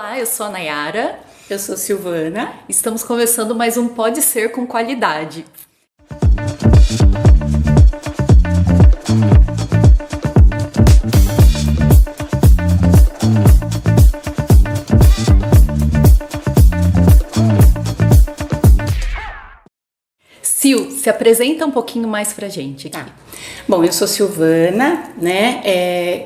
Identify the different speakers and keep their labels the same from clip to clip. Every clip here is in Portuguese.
Speaker 1: Olá, eu sou a Nayara.
Speaker 2: Eu sou Silvana.
Speaker 1: Estamos começando mais um Pode Ser com Qualidade. Sil, se apresenta um pouquinho mais pra gente aqui.
Speaker 2: Tá. Bom, eu sou Silvana, né?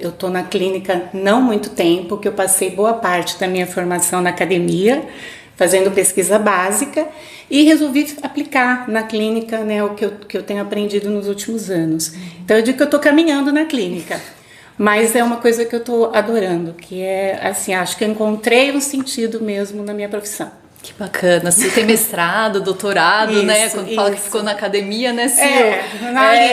Speaker 2: Eu tô na clínica não muito tempo, que eu passei boa parte da minha formação na academia, fazendo pesquisa básica, e resolvi aplicar na clínica, né, o que eu tenho aprendido nos últimos anos. Então eu digo que eu tô caminhando na clínica, mas é uma coisa que eu tô adorando, que é assim, acho que eu encontrei um sentido mesmo na minha profissão.
Speaker 1: Que bacana, Sil tem mestrado, doutorado,
Speaker 2: Isso,
Speaker 1: né? Quando fala que ficou na academia, né, Sil?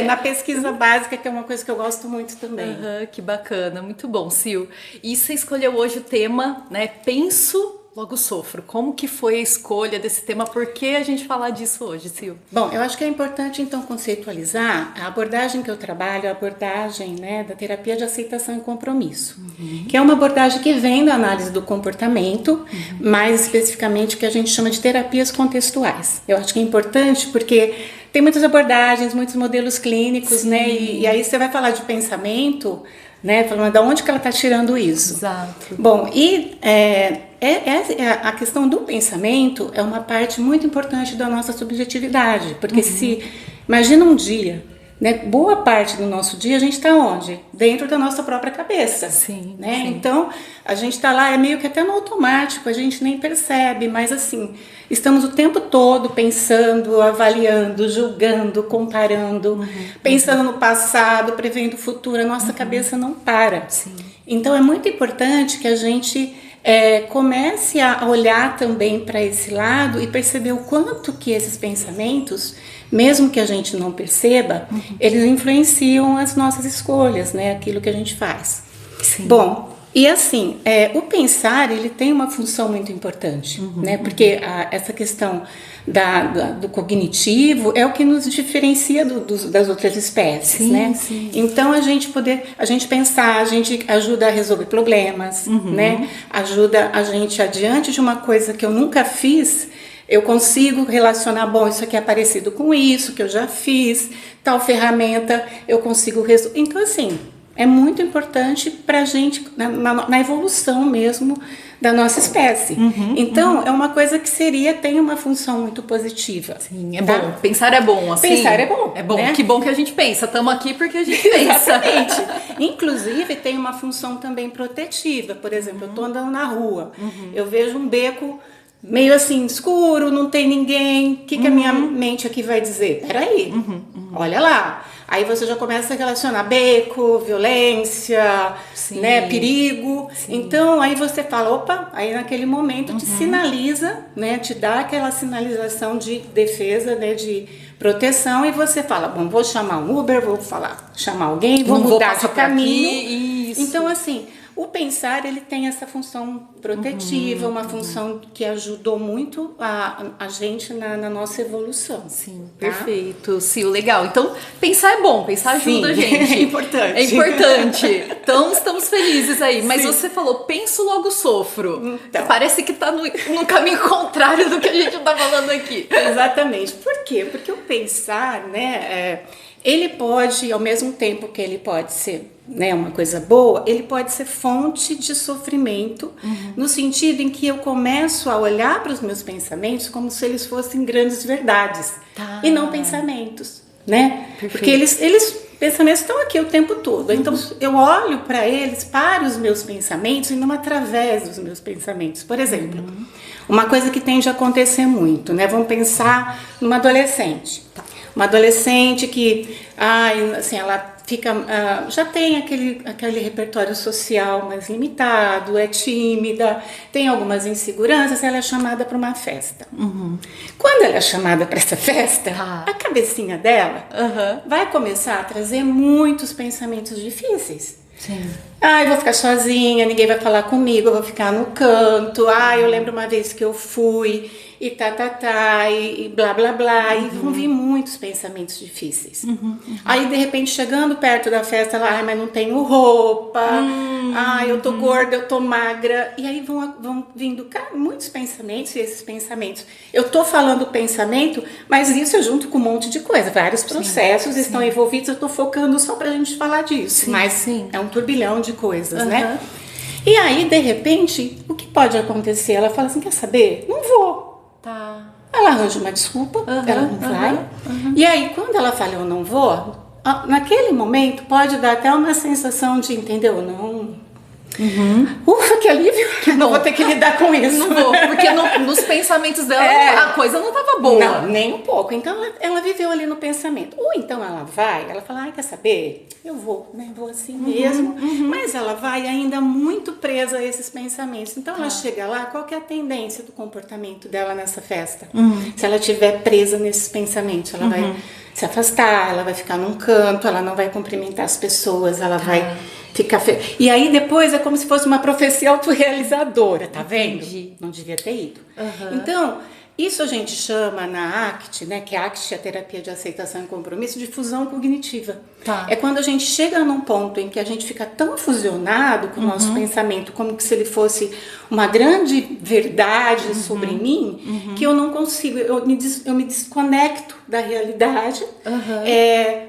Speaker 2: Na pesquisa básica, que é uma coisa que eu gosto muito também.
Speaker 1: Que bacana, muito bom, Sil. E você escolheu hoje o tema, né? Penso, logo sofro. Como que foi a escolha desse tema? Por que a gente falar disso hoje, Sil?
Speaker 2: Bom, eu acho que é importante então conceitualizar a abordagem que eu trabalho, a abordagem, né, da terapia de aceitação e compromisso, que é uma abordagem que vem da análise do comportamento, mais especificamente que a gente chama de terapias contextuais. Eu acho que é importante porque tem muitas abordagens, muitos modelos clínicos, né, e aí você vai falar de pensamento, né, falando de onde que ela está tirando isso.
Speaker 1: Exato.
Speaker 2: Bom, e a questão do pensamento é uma parte muito importante da nossa subjetividade, porque se imagina um dia, né, boa parte do nosso dia a gente está onde? Dentro da nossa própria cabeça.
Speaker 1: Sim,
Speaker 2: né?
Speaker 1: sim.
Speaker 2: Então a gente está lá, é meio que até no automático, a gente nem percebe, mas assim, estamos o tempo todo pensando, avaliando, julgando, comparando, pensando no passado, prevendo o futuro, a nossa cabeça não para.
Speaker 1: Sim.
Speaker 2: Então é muito importante que a gente comece a olhar também para esse lado e perceber o quanto que esses pensamentos, mesmo que a gente não perceba, eles influenciam as nossas escolhas, né? Aquilo que a gente faz.
Speaker 1: Sim.
Speaker 2: Bom, e assim, o pensar, ele tem uma função muito importante, né? Porque essa questão do cognitivo é o que nos diferencia das outras espécies,
Speaker 1: Sim,
Speaker 2: né?
Speaker 1: sim.
Speaker 2: Então a gente pensar, a gente ajuda a resolver problemas, né? Ajuda a gente adiante de uma coisa que eu nunca fiz, eu consigo relacionar, bom, isso aqui é parecido com isso que eu já fiz, tal ferramenta eu consigo resolver. Então assim, é muito importante para a gente, na evolução mesmo da nossa espécie. Então, é uma coisa que tem uma função muito positiva.
Speaker 1: Sim, é bom. Pensar é bom, assim.
Speaker 2: Pensar é bom.
Speaker 1: É bom.
Speaker 2: Né?
Speaker 1: Que bom que a gente pensa. Estamos aqui porque a gente pensa.
Speaker 2: Exatamente. Inclusive, tem uma função também protetiva. Por exemplo, eu estou andando na rua, eu vejo um beco meio assim, escuro, não tem ninguém. O que a minha mente aqui vai dizer? Peraí, olha lá. Aí você já começa a relacionar beco, violência, né, perigo. Sim. Então, aí você fala, opa, aí naquele momento te sinaliza, né, te dá aquela sinalização de defesa, né, de proteção, e você fala, bom, vou chamar um Uber, vou chamar alguém, vou mudar de caminho.
Speaker 1: Isso.
Speaker 2: Então, assim, o pensar, ele tem essa função protetiva, uma função que ajudou muito a gente na nossa evolução.
Speaker 1: Sim,
Speaker 2: tá?
Speaker 1: Perfeito. Sim, legal. Então, pensar é bom, pensar ajuda a gente.
Speaker 2: É importante.
Speaker 1: É importante. Então, estamos felizes aí. Mas você falou, penso, logo sofro.
Speaker 2: Então.
Speaker 1: Parece que está no caminho contrário do que a gente está falando aqui.
Speaker 2: Exatamente. Por quê? Porque o pensar, né, ele pode, ao mesmo tempo que ele pode ser, né, uma coisa boa, ele pode ser fonte de sofrimento, no sentido em que eu começo a olhar para os meus pensamentos como se eles fossem grandes verdades, e não pensamentos, né?
Speaker 1: Perfeito.
Speaker 2: Porque eles pensamentos estão aqui o tempo todo, então eu olho para eles, para os meus pensamentos e não através dos meus pensamentos. Por exemplo, uma coisa que tende a acontecer muito, né? Vamos pensar numa adolescente. Uma adolescente que, assim, ela fica, já tem aquele repertório social mais limitado, é tímida, tem algumas inseguranças, ela é chamada para uma festa. Quando ela é chamada para essa festa, a cabecinha dela vai começar a trazer muitos pensamentos difíceis.
Speaker 1: Sim.
Speaker 2: Ah, eu vou ficar sozinha, ninguém vai falar comigo, eu vou ficar no canto. Ah, eu lembro uma vez que eu fui e e blá, blá, blá. E vão vir muitos pensamentos difíceis. Aí, de repente, chegando perto da festa, ela, ai, mas não tenho roupa. Ai, eu tô gorda, eu tô magra. E aí vão vindo muitos pensamentos, e esses pensamentos. Eu tô falando pensamento, mas isso é junto com um monte de coisa. Vários processos estão envolvidos, eu tô focando só pra gente falar disso. Mas é um turbilhão de coisas, né? E aí, de repente, o que pode acontecer? Ela fala assim, quer saber? Não vou.
Speaker 1: Tá.
Speaker 2: Ela arranja uma desculpa, ela não vai. E aí, quando ela fala, eu não vou, naquele momento pode dar até uma sensação de, entendeu? Não. Ufa, que alívio! Que não vou ter que lidar com isso.
Speaker 1: Não vou, porque nos pensamentos dela a coisa não tava boa.
Speaker 2: Não, nem um pouco. Então ela viveu ali no pensamento. Ou então ela vai, ela fala, ai, quer saber? Eu vou, né? Vou assim mesmo. Mas ela vai ainda muito presa a esses pensamentos. Então ela chega lá, qual que é a tendência do comportamento dela nessa festa? Se ela estiver presa nesses pensamentos, ela vai se afastar, ela vai ficar num canto, ela não vai cumprimentar as pessoas, ela vai ficar E aí depois é como se fosse uma profecia autorrealizadora, tá vendo?
Speaker 1: Entendi.
Speaker 2: Não devia ter ido. Então, isso a gente chama na ACT, né, que a ACT é a terapia de aceitação e compromisso, de fusão cognitiva.
Speaker 1: Tá.
Speaker 2: É quando a gente chega num ponto em que a gente fica tão fusionado com o nosso pensamento, como que se ele fosse uma grande verdade sobre mim, que eu não consigo, eu me desconecto da realidade.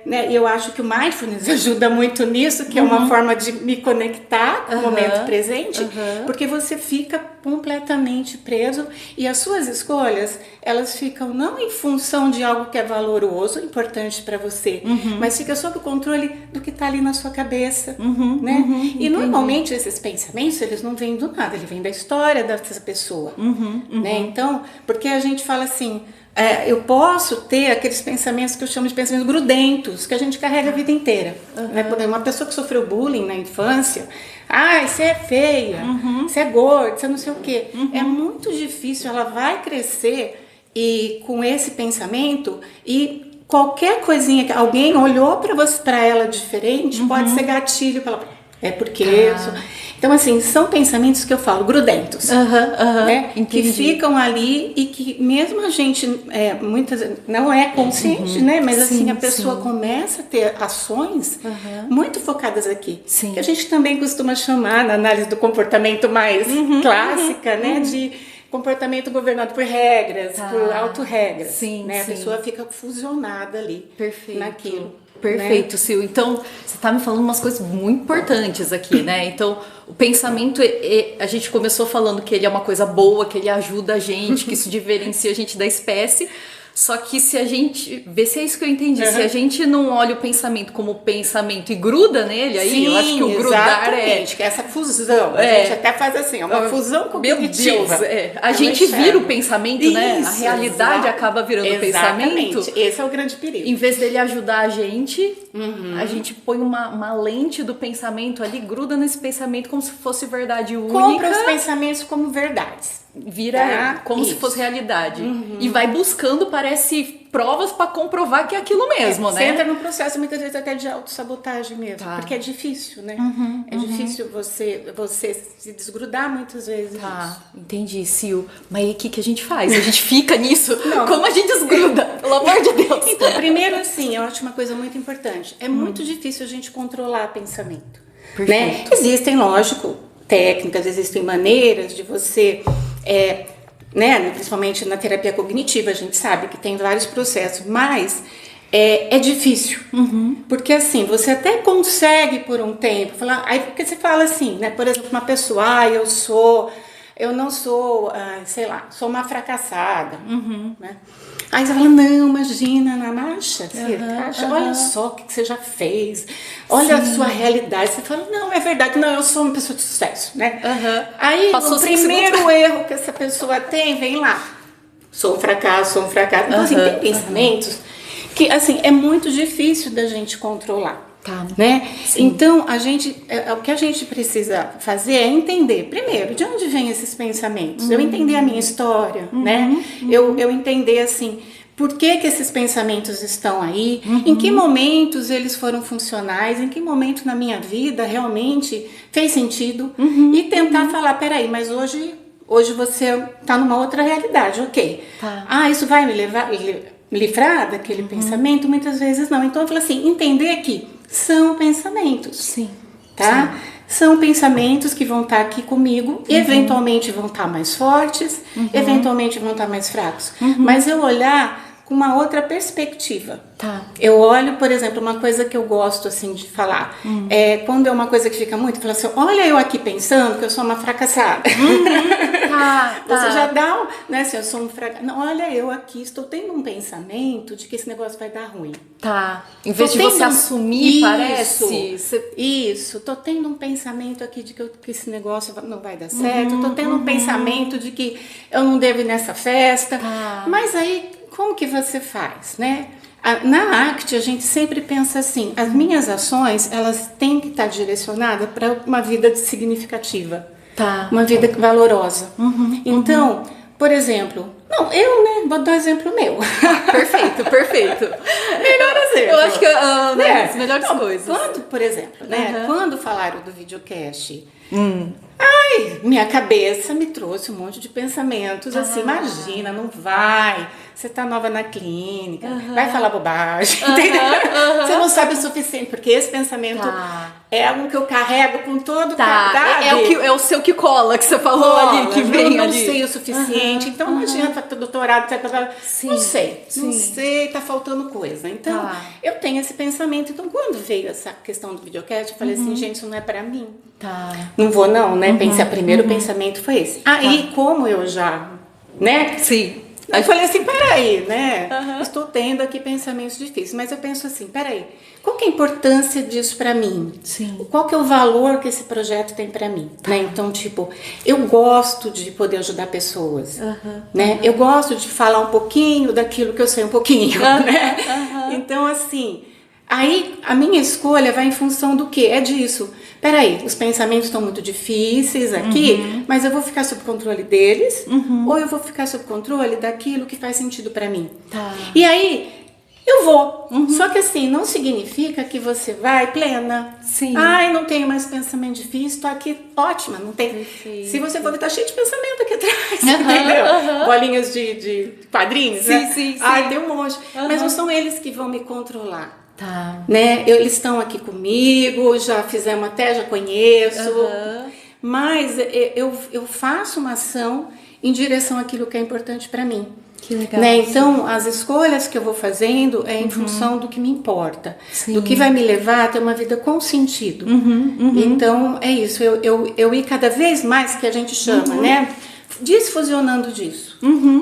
Speaker 2: Né, eu acho que o mindfulness ajuda muito nisso, que é uma forma de me conectar com o momento presente, porque você fica completamente preso e as suas escolhas, elas ficam não em função de algo que é valoroso, importante para você, mas fica sob o controle do que está ali na sua cabeça, né? E normalmente esses pensamentos, eles não vêm do nada, eles vêm da história dessa pessoa, né? Então, porque a gente fala assim, eu posso ter aqueles pensamentos que eu chamo de pensamentos grudentos, que a gente carrega a vida inteira. Né? Por exemplo, uma pessoa que sofreu bullying na infância, você é feia, você é gorda, você não sei o quê. É muito difícil, ela vai crescer e com esse pensamento e qualquer coisinha que alguém olhou para ela diferente pode ser gatilho para ela. É porque eu sou... Então, assim, são pensamentos que eu falo, grudentos, né? Que ficam ali e que mesmo a gente, muitas não é consciente, né? Mas assim, a pessoa começa a ter ações muito focadas aqui. Que a gente também costuma chamar, na análise do comportamento mais clássica, né? De comportamento governado por regras, por autorregras. Né? A pessoa fica fusionada ali naquilo.
Speaker 1: Perfeito, né? Sil. Então, você está me falando umas coisas muito importantes aqui, né? Então, o pensamento, a gente começou falando que ele é uma coisa boa, que ele ajuda a gente, que isso diferencia a gente da espécie. Só que se a gente, vê se é isso que eu entendi, se a gente não olha o pensamento como pensamento e gruda nele, aí eu acho que o grudar
Speaker 2: que é essa fusão, a gente até faz assim, uma fusão cognitiva.
Speaker 1: Meu Deus, a gente vira o pensamento, isso, né? A realidade acaba virando o pensamento.
Speaker 2: Esse é o grande perigo.
Speaker 1: Em vez dele ajudar a gente põe uma lente do pensamento ali, gruda nesse pensamento como se fosse verdade única.
Speaker 2: Compra os pensamentos como verdades.
Speaker 1: Vira como se fosse realidade. E vai buscando, parece, provas para comprovar que é aquilo mesmo, né?
Speaker 2: Você entra num processo muitas vezes até de autossabotagem mesmo, porque é difícil, né? É difícil você se desgrudar muitas vezes disso.
Speaker 1: Entendi, Sil. Mas aí o que a gente faz? A gente fica nisso? Como a gente desgruda? Pelo amor de Deus.
Speaker 2: Então, primeiro assim, eu acho uma coisa muito importante. É muito difícil a gente controlar pensamento. Né? Existem, lógico, técnicas, existem maneiras de você... né, principalmente na terapia cognitiva, a gente sabe que tem vários processos, mas é difícil, porque assim, você até consegue por um tempo, falar, aí porque você fala assim, né, por exemplo, uma pessoa, eu não sou, sei lá, sou uma fracassada, né? Aí você fala, não, imagina, na marcha, olha só o que você já fez, olha a sua realidade. Você fala, não, é verdade, não, eu sou uma pessoa de sucesso, né? Aí o primeiro erro que essa pessoa tem, vem lá, sou um fracasso. Então, assim, tem pensamentos que, assim, é muito difícil da gente controlar. Né? Então, o que a gente precisa fazer é entender, primeiro, de onde vem esses pensamentos. Eu entender a minha história, né? Eu entender, assim, por que esses pensamentos estão aí, em que momentos eles foram funcionais, em que momento na minha vida realmente fez sentido, e tentar falar, peraí, mas hoje você está numa outra realidade, ok. Ah, isso vai me livrar daquele pensamento? Muitas vezes não. Então eu falo assim, entender que são pensamentos.
Speaker 1: Sim.
Speaker 2: Tá? Sim. São pensamentos que vão estar aqui comigo, eventualmente vão estar mais fortes, eventualmente vão estar mais fracos. Mas eu olhar com uma outra perspectiva.
Speaker 1: Tá.
Speaker 2: Eu olho, por exemplo, uma coisa que eu gosto assim de falar, quando é uma coisa que fica muito, eu falo assim, olha eu aqui pensando que eu sou uma fracassada. Você já dá, né, assim, eu sou um fracassado. Não, olha eu aqui, estou tendo um pensamento de que esse negócio vai dar ruim.
Speaker 1: Tá. Em vez de você assumir, parece.
Speaker 2: Isso, tô tendo um pensamento aqui de que esse negócio não vai dar certo, tô tendo um pensamento de que eu não devo ir nessa festa. Mas aí, como que você faz, né? Na ACT, a gente sempre pensa assim, as minhas ações, elas têm que estar direcionadas para uma vida significativa, uma vida valorosa. Então, por exemplo, vou dar um exemplo meu.
Speaker 1: Perfeito.
Speaker 2: Melhor exemplo.
Speaker 1: Eu acho que é das melhores coisas.
Speaker 2: Quando, por exemplo, né, quando falaram do videocast, minha cabeça me trouxe um monte de pensamentos assim, imagina, não vai, você tá nova na clínica, vai falar bobagem, entendeu? Você não sabe o suficiente, porque esse pensamento é algo que eu carrego com todo cuidado.
Speaker 1: É o seu que cola, que você falou ali, que vem
Speaker 2: não
Speaker 1: ali.
Speaker 2: Não sei o suficiente, então não adianta ter doutorado, não sei, tá faltando coisa. Então, eu tenho esse pensamento, então quando veio essa questão do videocast, eu falei assim, gente, isso não é pra mim. Não vou não, né? Primeiro pensamento foi esse. Aí, como eu já, né?
Speaker 1: Sim.
Speaker 2: Eu falei assim, peraí, né? Estou tendo aqui pensamentos difíceis, mas eu penso assim, peraí, qual que é a importância disso pra mim?
Speaker 1: Sim.
Speaker 2: Qual que é o valor que esse projeto tem pra mim? Né? Então, tipo, eu gosto de poder ajudar pessoas, né? Eu gosto de falar um pouquinho daquilo que eu sei um pouquinho, né? Então, assim, aí a minha escolha vai em função do quê? É disso. Peraí, os pensamentos estão muito difíceis aqui, mas eu vou ficar sob controle deles, ou eu vou ficar sob controle daquilo que faz sentido pra mim. E aí, eu vou. Só que assim, não significa que você vai plena.
Speaker 1: Sim.
Speaker 2: Ai, não tenho mais pensamento difícil, tô aqui ótima, não tem.
Speaker 1: Perfeito.
Speaker 2: Se você for ver, tá cheio de pensamento aqui atrás, entendeu? Bolinhas de quadrinhos, né?
Speaker 1: Sim.
Speaker 2: Ai, tem um monte. Mas não são eles que vão me controlar.
Speaker 1: Né?
Speaker 2: Eles estão aqui comigo, já fizemos até, já conheço, mas eu faço uma ação em direção àquilo que é importante para mim.
Speaker 1: Que legal.
Speaker 2: Né? Então, as escolhas que eu vou fazendo é em função do que me importa, do que vai me levar a ter uma vida com sentido. Então, é isso, eu ir cada vez mais, que a gente chama, né? Desfusionando disso.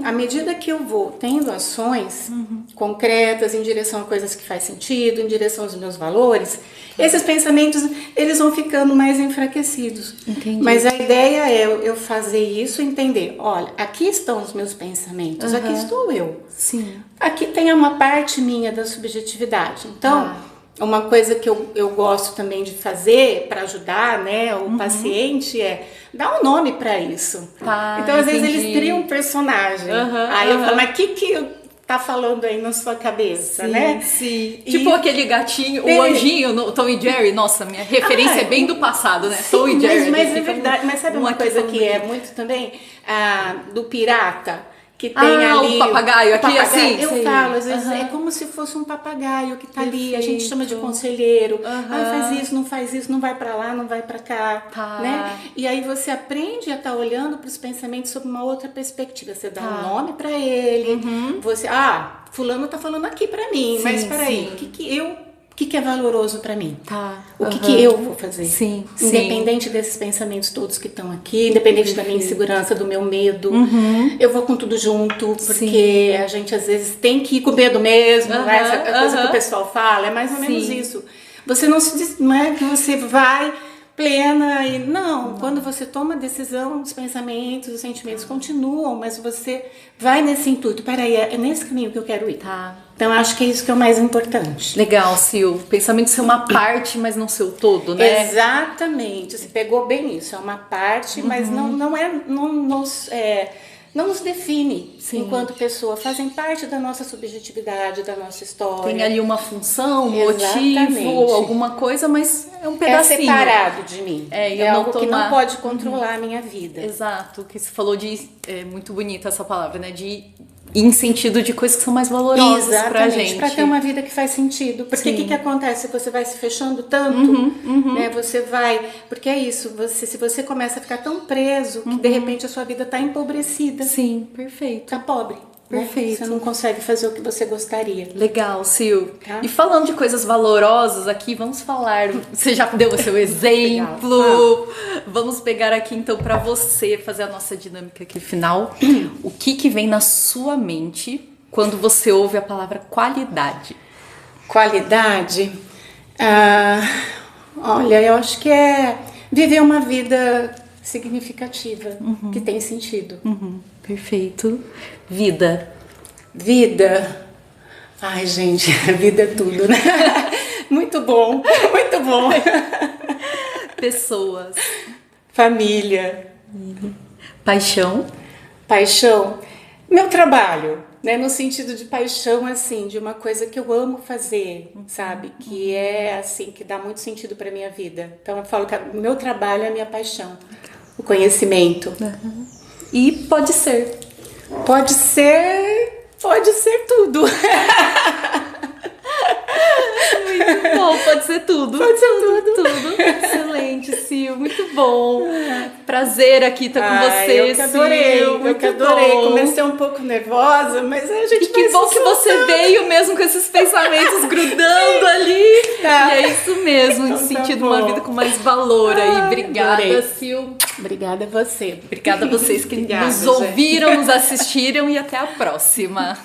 Speaker 2: À medida que eu vou tendo ações concretas em direção a coisas que faz sentido, em direção aos meus valores, esses pensamentos eles vão ficando mais enfraquecidos.
Speaker 1: Entendi.
Speaker 2: Mas a ideia é eu fazer isso, entender, olha, aqui estão os meus pensamentos, aqui estou eu.
Speaker 1: Sim.
Speaker 2: Aqui tem uma parte minha da subjetividade. Então, uma coisa que eu gosto também de fazer para ajudar, né, o paciente é dar um nome para isso. Então, às vezes, eles criam um personagem. Aí eu falo, mas o que tá falando aí na sua cabeça, né?
Speaker 1: Sim. Tipo aquele gatinho, o anjinho no Tom e Jerry. Nossa, minha referência é bem do passado, né?
Speaker 2: Sim,
Speaker 1: Tom e Jerry.
Speaker 2: Mas é verdade. Mas sabe uma coisa que é muito também? Do pirata. Que tem ali
Speaker 1: o papagaio aqui, assim.
Speaker 2: Eu falo, às vezes é como se fosse um papagaio que tá ali, a gente chama de conselheiro. Faz isso, não vai pra lá, não vai pra cá, né? E aí você aprende a estar olhando para os pensamentos sob uma outra perspectiva. Você dá um nome pra ele, você, fulano tá falando aqui pra mim, mas peraí, o que é valoroso pra mim? O que eu vou fazer? Independente desses pensamentos todos que estão aqui, independente da minha insegurança, do meu medo, eu vou com tudo junto, porque a gente às vezes tem que ir com medo mesmo, né? Essa coisa que o pessoal fala, é mais ou menos isso. Você não é que você vai plena e não, quando você toma a decisão, os pensamentos, os sentimentos continuam, mas você vai nesse intuito, peraí, é nesse caminho que eu quero ir. Então acho que é isso que é o mais importante.
Speaker 1: Legal, Sil. O pensamento ser uma parte, mas não ser o todo, né?
Speaker 2: Exatamente, você pegou bem isso, é uma parte, mas não não nos define
Speaker 1: Sim.
Speaker 2: enquanto pessoa, fazem parte da nossa subjetividade, da nossa história.
Speaker 1: Tem ali uma função, um
Speaker 2: Exatamente.
Speaker 1: motivo, alguma coisa, mas é um pedacinho.
Speaker 2: É separado de mim.
Speaker 1: E
Speaker 2: É
Speaker 1: eu
Speaker 2: algo
Speaker 1: não
Speaker 2: que não
Speaker 1: tomar-
Speaker 2: pode controlar a minha vida.
Speaker 1: Exato, que você falou de... É muito bonita essa palavra, né? De ir em sentido de coisas que são mais valorosas pra gente.
Speaker 2: Para ter uma vida que faz sentido. Porque o
Speaker 1: Sim.
Speaker 2: que acontece? Você vai se fechando tanto, né? Você vai... Porque é isso, se você começa a ficar tão preso que de repente a sua vida está empobrecida.
Speaker 1: Sim, perfeito.
Speaker 2: Tá pobre. né?
Speaker 1: Perfeito.
Speaker 2: Você não consegue fazer o que você gostaria.
Speaker 1: Legal, Sil.
Speaker 2: Tá.
Speaker 1: E falando de coisas valorosas aqui, vamos falar. Você já deu o seu exemplo.
Speaker 2: Legal.
Speaker 1: Vamos pegar aqui então pra você fazer a nossa dinâmica aqui final. O que vem na sua mente quando você ouve a palavra qualidade?
Speaker 2: Qualidade? Olha, eu acho que é viver uma vida significativa, que tem sentido.
Speaker 1: Perfeito. Vida.
Speaker 2: Vida. Ai, gente, a vida é tudo, né? Muito bom, muito bom.
Speaker 1: Pessoas.
Speaker 2: Família.
Speaker 1: Paixão.
Speaker 2: Paixão. Meu trabalho, né? No sentido de paixão, assim, de uma coisa que eu amo fazer, sabe? Que é, assim, que dá muito sentido para minha vida. Então, eu falo que o meu trabalho é a minha paixão. O conhecimento.
Speaker 1: E pode ser.
Speaker 2: Pode ser tudo.
Speaker 1: Muito bom, pode ser tudo.
Speaker 2: Pode ser tudo.
Speaker 1: Tudo. Excelente, Sil. Muito bom. Prazer aqui estar com você,
Speaker 2: Eu que adorei,
Speaker 1: Sil.
Speaker 2: eu
Speaker 1: Muito
Speaker 2: que adorei.
Speaker 1: bom.
Speaker 2: Comecei um pouco nervosa, mas a gente
Speaker 1: E que
Speaker 2: vai
Speaker 1: bom
Speaker 2: se
Speaker 1: que você
Speaker 2: soltando.
Speaker 1: veio mesmo com esses pensamentos grudando ali.
Speaker 2: Tá.
Speaker 1: E é isso mesmo,
Speaker 2: Então
Speaker 1: em
Speaker 2: tá
Speaker 1: sentido
Speaker 2: bom.
Speaker 1: uma vida com mais valor aí. Obrigada,
Speaker 2: adorei.
Speaker 1: Sil.
Speaker 2: Obrigada a você.
Speaker 1: Obrigada a vocês que
Speaker 2: Obrigada,
Speaker 1: nos
Speaker 2: gente.
Speaker 1: ouviram, nos assistiram e até a próxima.